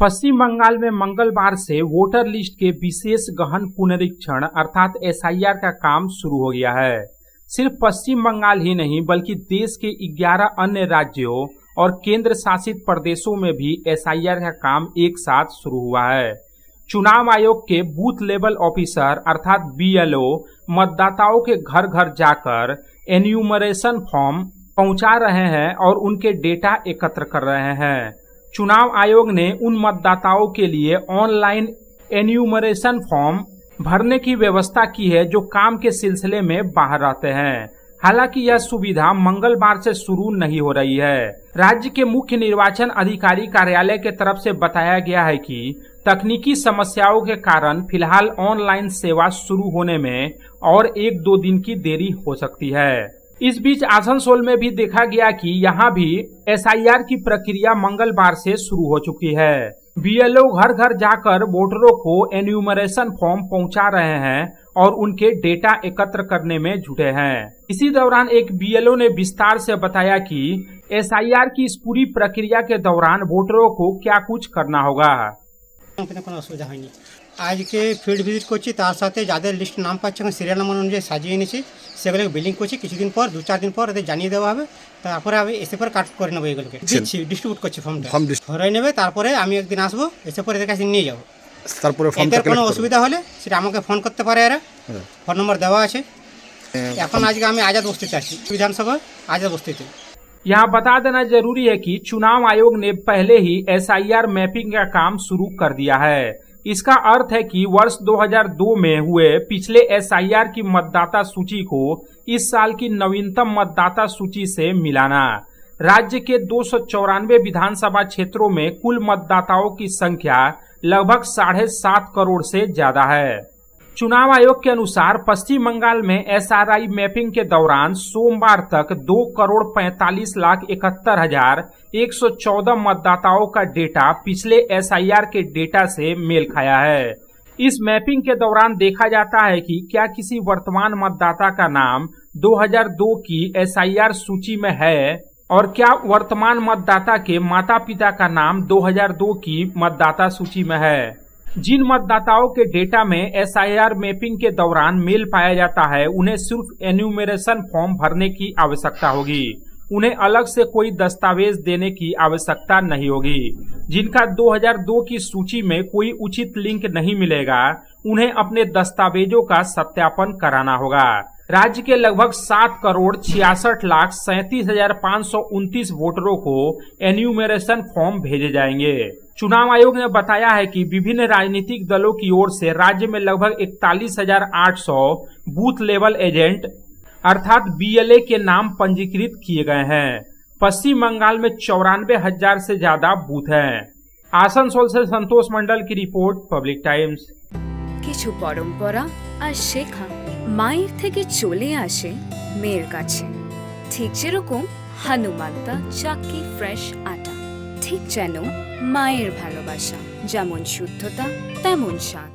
पश्चिम बंगाल में मंगलवार से वोटर लिस्ट के विशेष गहन पुनरीक्षण अर्थात एसआईआर का काम शुरू हो गया है। सिर्फ पश्चिम बंगाल ही नहीं बल्कि देश के 11 अन्य राज्यों और केंद्र शासित प्रदेशों में भी एसआईआर का काम एक साथ शुरू हुआ है। चुनाव आयोग के बूथ लेवल ऑफिसर अर्थात बीएलओ मतदाताओं के घर घर जाकर एन्यूमरेशन फॉर्म पहुंचा रहे हैं और उनके डेटा एकत्र कर रहे हैं। चुनाव आयोग ने उन मतदाताओं के लिए ऑनलाइन एन्यूमरेशन फॉर्म भरने की व्यवस्था की है जो काम के सिलसिले में बाहर रहते हैं। हालांकि यह सुविधा मंगलवार से शुरू नहीं हो रही है। राज्य के मुख्य निर्वाचन अधिकारी कार्यालय के तरफ से बताया गया है कि तकनीकी समस्याओं के कारण फिलहाल ऑनलाइन सेवा शुरू होने में और 1-2 दिन की देरी हो सकती है। इस बीच आसनसोल में भी देखा गया कि यहाँ भी एसआईआर की प्रक्रिया मंगलवार से शुरू हो चुकी है। बीएलओ घर घर जाकर वोटरों को एन्यूमरेशन फॉर्म पहुंचा रहे हैं और उनके डेटा एकत्र करने में जुटे हैं। इसी दौरान एक बीएलओ ने विस्तार से बताया कि एसआईआर की इस पूरी प्रक्रिया के दौरान वोटरों को क्या कुछ करना होगा। आज के ফিল্ড ভিজিট করছি, তার সাথে যাদের লিস্ট নাম পাচ্ছে সিরিয়াল নাম্বার অনুযায়ী সাজিয়ে এনেছি, সেগুলোকে বিলিং করছি। কিছুদিন পর 2-4 দিন পর এদের জানিয়ে দেওয়া হবে, তারপরে আমি এসে পরে কাট করে নেবো। এগুলোকে দিচ্ছি, ডিস্ট্রিবিউট করছি ফর্মটা ধরে নেবে। তারপরে আমি একদিন আসবো, এসে পরে এদের কাছে নিয়ে যাবো। তারপরে এদের কোনো অসুবিধা হলে সেটা আমাকে ফোন করতে পারে। এরা ফোন নম্বর দেওয়া আছে। এখন আজকে আমি আজাদ বস্তিতে আছি, বিধানসভা আজাদ বস্তিতে। यहाँ बता देना जरूरी है कि चुनाव आयोग ने पहले ही एसआईआर मैपिंग का काम शुरू कर दिया है। इसका अर्थ है कि वर्ष 2002 में हुए पिछले एसआईआर की मतदाता सूची को इस साल की नवीनतम मतदाता सूची से मिलाना। राज्य के 294 विधानसभा क्षेत्रों में कुल मतदाताओं की संख्या लगभग 7.5 करोड़ से ज्यादा है। चुनाव आयोग के अनुसार पश्चिम बंगाल में एसआरआई मैपिंग के दौरान सोमवार तक 2,45,71,114 मतदाताओं का डेटा पिछले एसआईआर के डेटा से मेल खाया है। इस मैपिंग के दौरान देखा जाता है कि क्या किसी वर्तमान मतदाता का नाम 2002 की एसआईआर सूची में है और क्या वर्तमान मतदाता के माता पिता का नाम 2002 की मतदाता सूची में है। जिन मतदाताओं के डेटा में एसआईआर मैपिंग के दौरान मेल पाया जाता है उन्हें सिर्फ एन्यूमरेशन फॉर्म भरने की आवश्यकता होगी। उन्हें अलग से कोई दस्तावेज देने की आवश्यकता नहीं होगी। जिनका 2002 की सूची में कोई उचित लिंक नहीं मिलेगा उन्हें अपने दस्तावेजों का सत्यापन कराना होगा। राज्य के लगभग 7,66,37,529 वोटरों को एन्यूमरेशन फॉर्म भेजे जाएंगे। चुनाव आयोग ने बताया है कि विभिन्न राजनीतिक दलों की ओर से राज्य में लगभग 41,800 बूथ लेवल एजेंट अर्थात बीएलए के नाम पंजीकृत किए गए हैं। पश्चिम बंगाल में 94,000 से ज्यादा बूथ हैं। आसनसोल से संतोष मंडल की रिपोर्ट, पब्लिक टाइम्स। কিছু পরম্পরা আর শেখা মায়ের থেকে চলে আসে মেয়ের কাছে, ঠিক যেরকম হনুমান্তা চাক্কি ফ্রেশ আটা, ঠিক যেন মায়ের ভালোবাসা, যেমন শুদ্ধতা তেমন স্বাদ।